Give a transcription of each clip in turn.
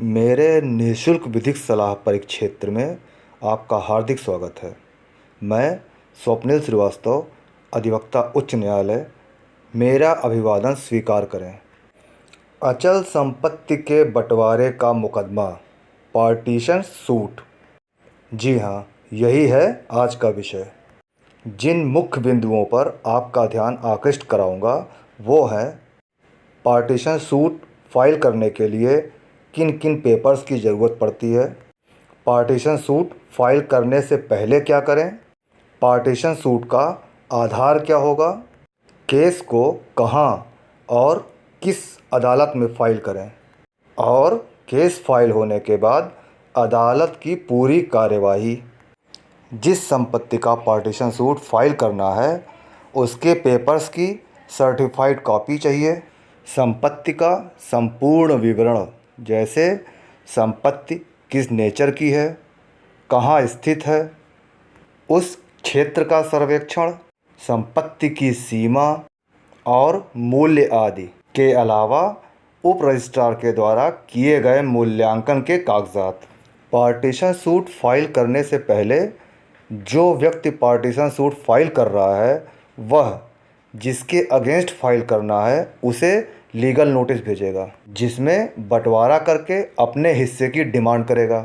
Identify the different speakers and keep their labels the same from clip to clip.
Speaker 1: मेरे निःशुल्क विधिक सलाह परिक्षेत्र में आपका हार्दिक स्वागत है। मैं स्वप्निल श्रीवास्तव, अधिवक्ता उच्च न्यायालय। मेरा अभिवादन स्वीकार करें। अचल संपत्ति के बंटवारे का मुकदमा, पार्टीशन सूट। जी हाँ, यही है आज का विषय। जिन मुख्य बिंदुओं पर आपका ध्यान आकृष्ट कराऊंगा वो हैं पार्टीशन सूट फाइल करने के लिए किन किन पेपर्स की ज़रूरत पड़ती है, पार्टीशन सूट फाइल करने से पहले क्या करें, पार्टीशन सूट का आधार क्या होगा, केस को कहाँ और किस अदालत में फाइल करें, और केस फाइल होने के बाद अदालत की पूरी कार्यवाही। जिस संपत्ति का पार्टीशन सूट फाइल करना है उसके पेपर्स की सर्टिफाइड कॉपी चाहिए। संपत्ति का संपूर्ण विवरण, जैसे संपत्ति किस नेचर की है, कहाँ स्थित है, उस क्षेत्र का सर्वेक्षण, संपत्ति की सीमा और मूल्य आदि के अलावा उप रजिस्ट्रार के द्वारा किए गए मूल्यांकन के कागजात। पार्टीशन सूट फाइल करने से पहले जो व्यक्ति पार्टीशन सूट फाइल कर रहा है वह जिसके अगेंस्ट फाइल करना है उसे लीगल नोटिस भेजेगा, जिसमें बंटवारा करके अपने हिस्से की डिमांड करेगा।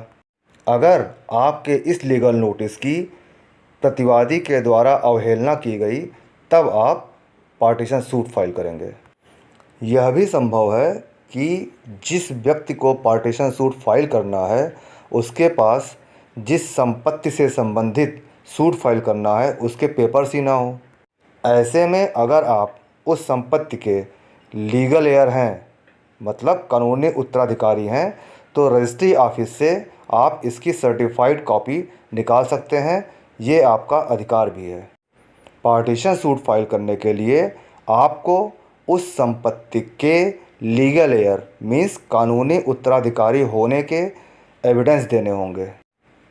Speaker 1: अगर आपके इस लीगल नोटिस की प्रतिवादी के द्वारा अवहेलना की गई तब आप पार्टीशन सूट फाइल करेंगे। यह भी संभव है कि जिस व्यक्ति को पार्टीशन सूट फाइल करना है उसके पास जिस संपत्ति से संबंधित सूट फाइल करना है उसके पेपर्स ही ना हो। ऐसे में अगर आप उस संपत्ति के लीगल हेयर हैं, मतलब कानूनी उत्तराधिकारी हैं, तो रजिस्ट्री ऑफिस से आप इसकी सर्टिफाइड कॉपी निकाल सकते हैं। ये आपका अधिकार भी है। पार्टीशन सूट फाइल करने के लिए आपको उस संपत्ति के लीगल हेयर मीन्स कानूनी उत्तराधिकारी होने के एविडेंस देने होंगे।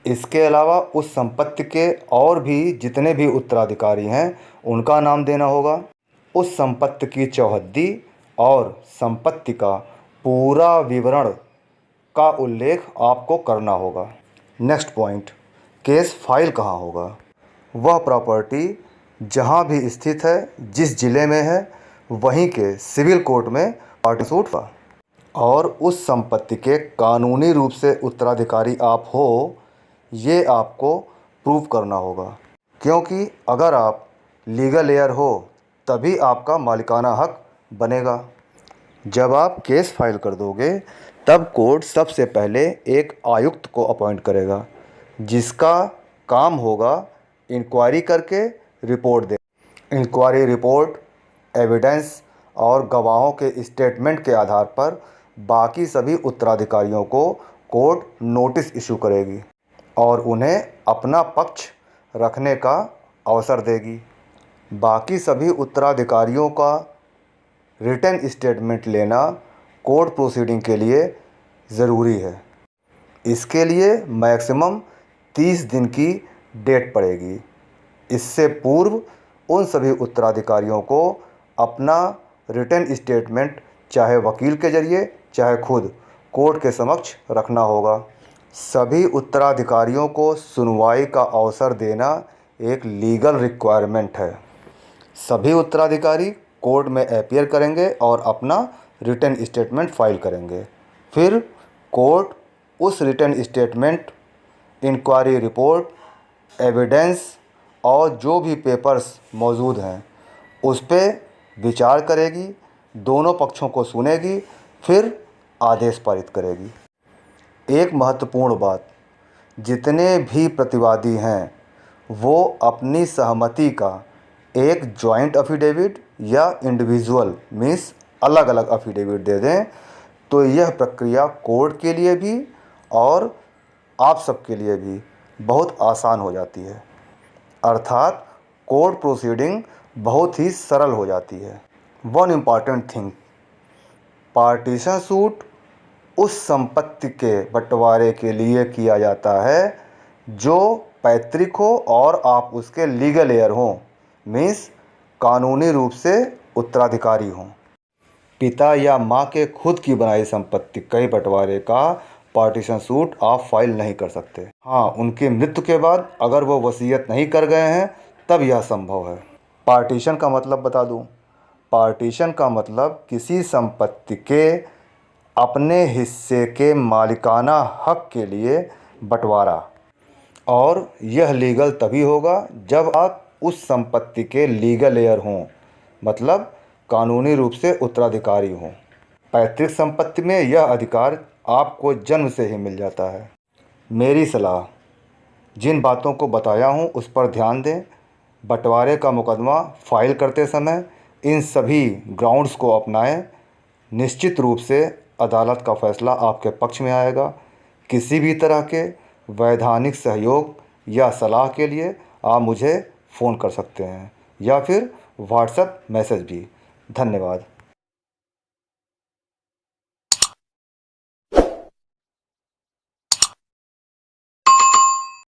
Speaker 1: इसके अलावा उस संपत्ति के और भी जितने भी उत्तराधिकारी हैं उनका नाम देना होगा। उस संपत्ति की चौहद्दी और संपत्ति का पूरा विवरण का उल्लेख आपको करना होगा। नेक्स्ट पॉइंट, केस फाइल कहाँ होगा। वह प्रॉपर्टी जहाँ भी स्थित है, जिस ज़िले में है, वहीं के सिविल कोर्ट में पार्टीशन सूट का और उस संपत्ति के कानूनी रूप से उत्तराधिकारी आप हो, ये आपको प्रूव करना होगा। क्योंकि अगर आप लीगल हेयर हो तभी आपका मालिकाना हक बनेगा। जब आप केस फाइल कर दोगे तब कोर्ट सबसे पहले एक आयुक्त को अपॉइंट करेगा, जिसका काम होगा इंक्वायरी करके रिपोर्ट दे। इंक्वायरी रिपोर्ट, एविडेंस और गवाहों के स्टेटमेंट के आधार पर बाकी सभी उत्तराधिकारियों को कोर्ट नोटिस इशू करेगी और उन्हें अपना पक्ष रखने का अवसर देगी। बाकी सभी उत्तराधिकारियों का रिटन स्टेटमेंट लेना कोर्ट प्रोसीडिंग के लिए ज़रूरी है। इसके लिए मैक्सिमम 30 दिन की डेट पड़ेगी। इससे पूर्व उन सभी उत्तराधिकारियों को अपना रिटन स्टेटमेंट चाहे वकील के ज़रिए चाहे खुद कोर्ट के समक्ष रखना होगा। सभी उत्तराधिकारियों को सुनवाई का अवसर देना एक लीगल रिक्वायरमेंट है। सभी उत्तराधिकारी कोर्ट में अपीयर करेंगे और अपना रिटन स्टेटमेंट फाइल करेंगे। फिर कोर्ट उस written statement, inquiry report, evidence और जो भी पेपर्स मौजूद हैं उस पर विचार करेगी, दोनों पक्षों को सुनेगी, फिर आदेश पारित करेगी। एक महत्वपूर्ण बात, जितने भी प्रतिवादी हैं वो अपनी सहमति का एक जॉइंट अफिडेविट या इंडिविजुअल मीन्स अलग अलग अफिडेविट दे दें, तो यह प्रक्रिया कोर्ट के लिए भी और आप सबके लिए भी बहुत आसान हो जाती है। अर्थात कोर्ट प्रोसीडिंग बहुत ही सरल हो जाती है। One important thing, partition suit उस संपत्ति के बंटवारे के लिए किया जाता है जो पैतृक हो और आप उसके लीगल हेयर हों, मीन्स कानूनी रूप से उत्तराधिकारी हों। पिता या माँ के खुद की बनाई संपत्ति कई बंटवारे का पार्टीशन सूट आप फाइल नहीं कर सकते। हाँ, उनकी मृत्यु के बाद अगर वो वसीयत नहीं कर गए हैं तब यह संभव है। पार्टीशन का मतलब बता दूं। पार्टीशन का मतलब किसी संपत्ति के अपने हिस्से के मालिकाना हक के लिए बंटवारा, और यह लीगल तभी होगा जब आप उस संपत्ति के लीगल हेयर हों, मतलब कानूनी रूप से उत्तराधिकारी हों। पैतृक संपत्ति में यह अधिकार आपको जन्म से ही मिल जाता है। मेरी सलाह, जिन बातों को बताया हूँ उस पर ध्यान दें। बंटवारे का मुकदमा फाइल करते समय इन सभी ग्राउंड्स को अपनाएं। निश्चित रूप से अदालत का फैसला आपके पक्ष में आएगा। किसी भी तरह के वैधानिक सहयोग या सलाह के लिए आप मुझे फ़ोन कर सकते हैं या फिर व्हाट्सएप मैसेज भी। धन्यवाद।